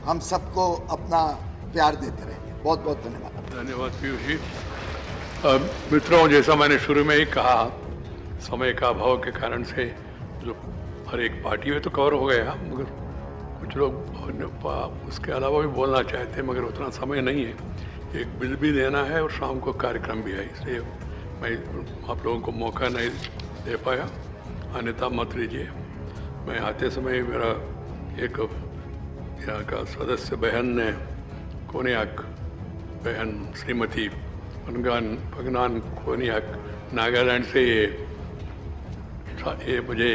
हम सबको अपना प्यार देते रहेंगे। बहुत बहुत धन्यवाद। धन्यवाद पीयूष जी। मित्रों, जैसा मैंने शुरू में ही कहा, समय का अभाव के कारण से जो हर एक पार्टी में तो कवर हो गया, मगर कुछ लोग उसके अलावा भी बोलना चाहते हैं, मगर उतना समय नहीं है। एक बिल भी देना है और शाम को कार्यक्रम भी है, इसलिए मैं आप लोगों को मौका नहीं दे पाया। अन्यथा मत लीजिए। मैं आते समय मेरा एक यहाँ का सदस्य बहन ने, कोनियाक बहन श्रीमती पगनान कोनियाक, नागालैंड से ये मुझे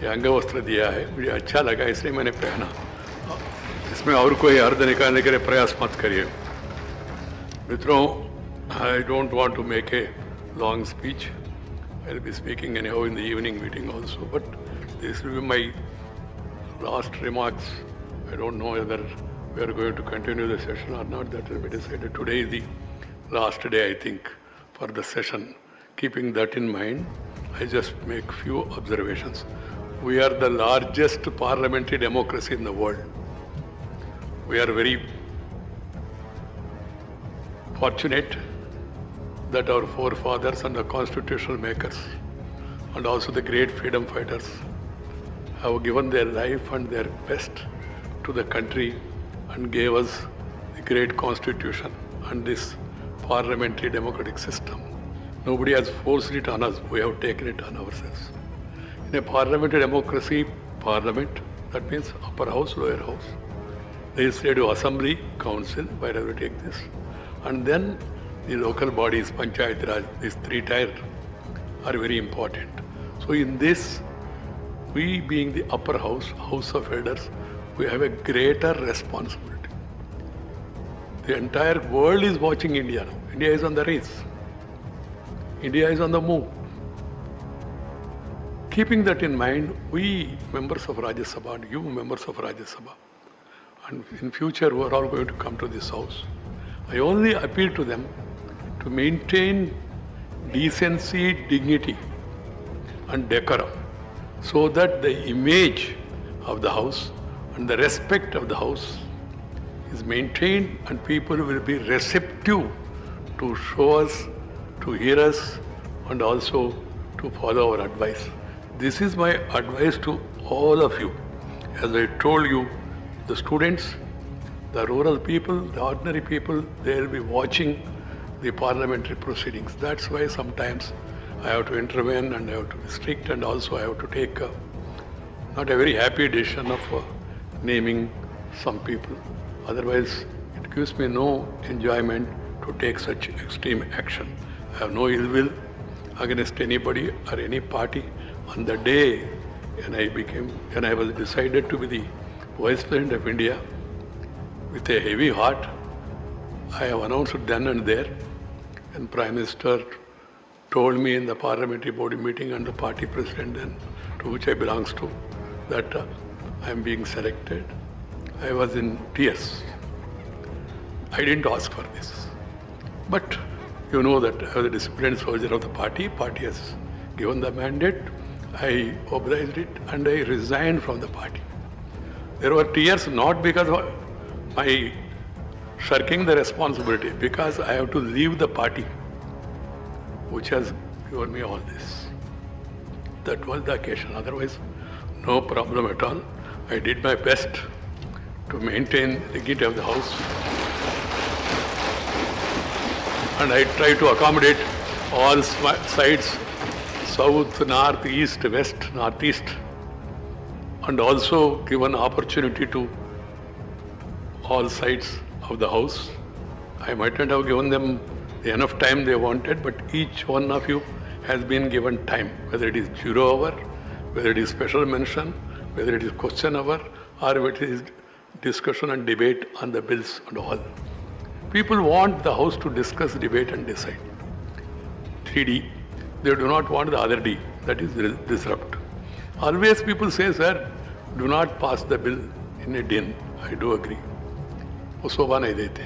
ये अंग वस्त्र दिया है। मुझे अच्छा लगा, इसलिए मैंने पहना। इसमें और कोई अर्थ निकालने के लिए प्रयास मत करिए। मित्रों, I don't want to make a long speech. I will be speaking anyhow in the evening meeting also, but this will be my last remarks. I don't know whether we are going to continue the session or not. That will be decided. Today is the last day, I think, for the session. Keeping that in mind, I just make few observations. We are the largest parliamentary democracy in the world. We are very fortunate that our forefathers and the constitutional makers and also the great freedom fighters have given their life and their best to the country and gave us the great constitution and this parliamentary democratic system. Nobody has forced it on us, we have taken it on ourselves. In a parliamentary democracy, parliament, that means upper house, lower house, legislative assembly, council, wherever we take this, and then the local bodies, Panchayat Raj, these three tier are very important. So in this, we being the upper house, House of Elders, we have a greater responsibility. The entire world is watching India now. India is on the race. India is on the move. Keeping that in mind, we members of Rajya Sabha and you members of Rajya Sabha, and in future we are all going to come to this house, I only appeal to them to maintain decency, dignity and decorum so that the image of the house and the respect of the house is maintained and people will be receptive to show us, to hear us and also to follow our advice. This is my advice to all of you. As I told you, the students, the rural people, the ordinary people, they will be watching the parliamentary proceedings. That's why sometimes I have to intervene and I have to be strict, and also I have to take not a very happy decision of naming some people. Otherwise, it gives me no enjoyment to take such extreme action. I have no ill will against anybody or any party. On the day when I was decided to be the Vice President of India, with a heavy heart, I have announced then and there, and Prime Minister told me in the parliamentary body meeting and the party president then, to which I belongs to, that I am being selected. I was in tears. I didn't ask for this. But you know that I was a disciplined soldier of the party. Party has given the mandate. I obliged it and I resigned from the party. There were tears not because of my shirking the responsibility, because I have to leave the party which has given me all this. That was the occasion. Otherwise, no problem at all. I did my best to maintain the dignity of the house, and I tried to accommodate all sides, south, north, east, west, northeast, and also give an opportunity to all sides of the house. I mightn't have given them enough time they wanted, but each one of you has been given time, whether it is zero hour, whether it is special mention, whether it is question hour, or whether it is discussion and debate on the bills and all. People want the house to discuss, debate and decide. 3D. They do not want the other D, that is disrupt. Always people say, sir, do not pass the bill in a din. I do agree. वो शोभा नहीं देते.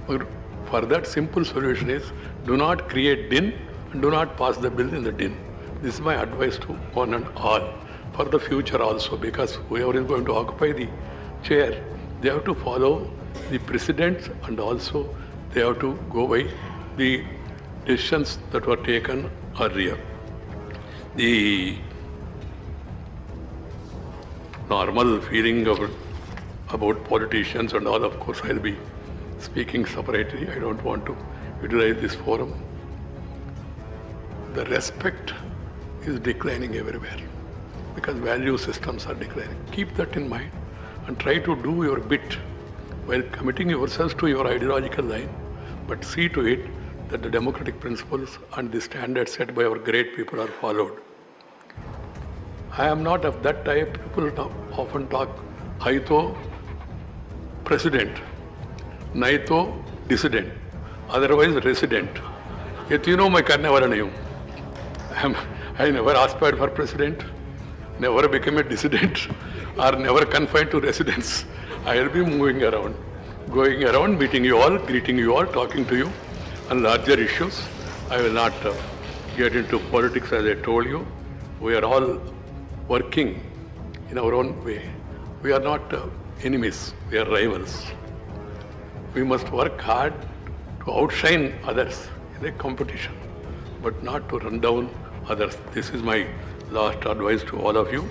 But for that simple solution is, do not create din and do not pass the bill in the din. This is my advice to one and all for the future also, because whoever is going to occupy the chair They have to follow the precedents and also they have to go by the decisions that were taken earlier. The normal feeling about politicians and all, of course, I'll be speaking separately. I don't want to utilize this forum. The respect is declining everywhere because value systems are declining. Keep that in mind and try to do your bit while committing yourselves to your ideological line, but see to it that the democratic principles and the standards set by our great people are followed. I am not of that type. People often talk, Haito president, Naito dissident, otherwise resident. Yet you know my Karnavaranayam. I never aspired for president, never became a dissident, or never confined to residence. I will be moving around, going around, meeting you all, greeting you all, talking to you on larger issues. I will not get into politics as I told you. We are all working in our own way. We are not enemies, we are rivals. We must work hard to outshine others in a competition, but not to run down others. This is my last advice to all of you.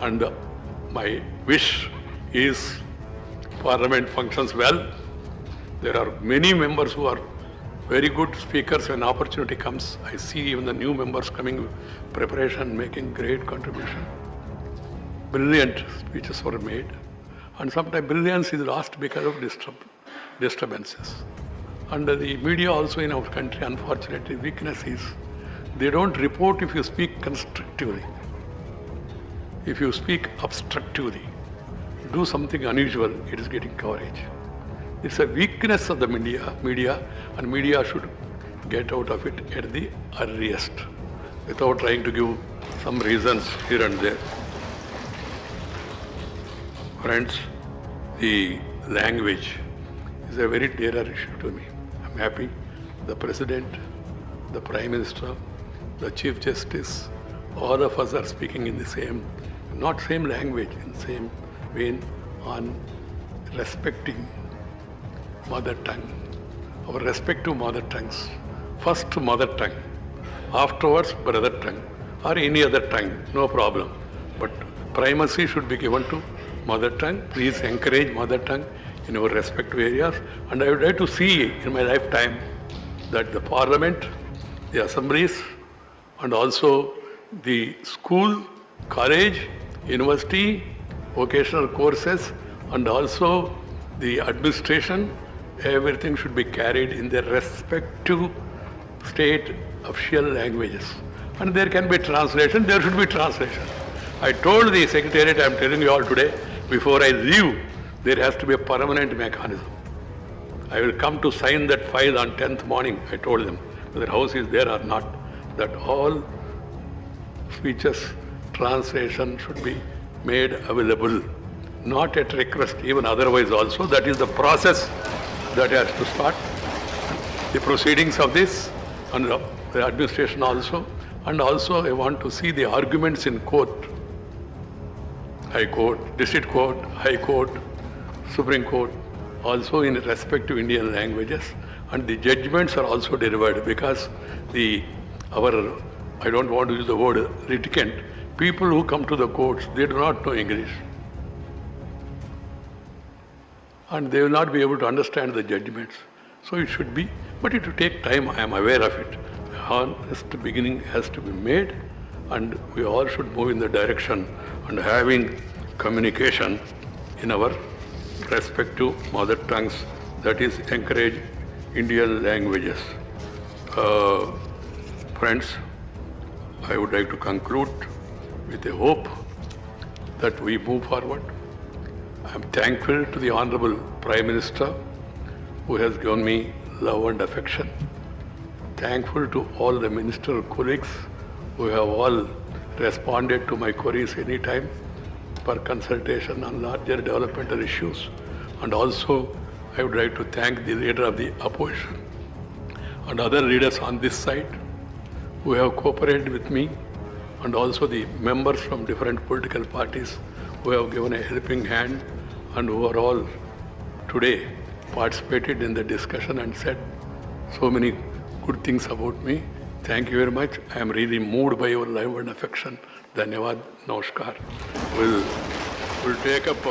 And my wish is Parliament functions well. There are many members who are very good speakers. When opportunity comes, I see even the new members coming, preparation, making great contribution. Brilliant speeches were made. And sometimes brilliance is lost because of disturbances. And the media also in our country, unfortunately, weakness is they don't report if you speak constructively. If you speak obstructively, do something unusual, it is getting coverage. It's a weakness of the media, and media should get out of it at the earliest, without trying to give some reasons here and there. Friends, the language is a very dear issue to me. I'm happy the President, the Prime Minister, the Chief Justice, all of us are speaking in the same, not same language, in the same vein on respecting mother tongue, our respective mother tongues. First mother tongue, afterwards brother tongue, or any other tongue, no problem. But primacy should be given to mother tongue. Please encourage mother tongue in our respective areas. And I would like to see in my lifetime that the Parliament, the assemblies, and also the school, college, university, vocational courses, and also the administration, everything should be carried in their respective state official languages. And there can be translation, there should be translation. I told the Secretariat, I am telling you all today, before I leave, there has to be a permanent mechanism. I will come to sign that file on 10th morning, I told them, whether house is there or not, that all speeches, translation should be made available, not at request, even otherwise also. That is the process that has to start. The proceedings of this and the administration also. And also I want to see the arguments in court, High Court, District Court, High Court, Supreme Court, also in respective Indian languages. And the judgments are also delivered because I don't want to use the word litigant, people who come to the courts, they do not know English. And they will not be able to understand the judgments. So it should be, but it will take time, I am aware of it. A honest beginning has to be made, and we all should move in the direction and having communication in our respective mother tongues, that is, encourage Indian languages. Friends, I would like to conclude with a hope that we move forward. I am thankful to the Honorable Prime Minister who has given me love and affection. Thankful to all the ministerial colleagues who have all responded to my queries anytime for consultation on larger developmental issues. And also, I would like to thank the leader of the opposition and other leaders on this side who have cooperated with me, and also the members from different political parties who have given a helping hand and who are all today participated in the discussion and said so many good things about me. Thank you very much. I am really moved by your love and affection. Dhanyavad. Namaskar. We'll take up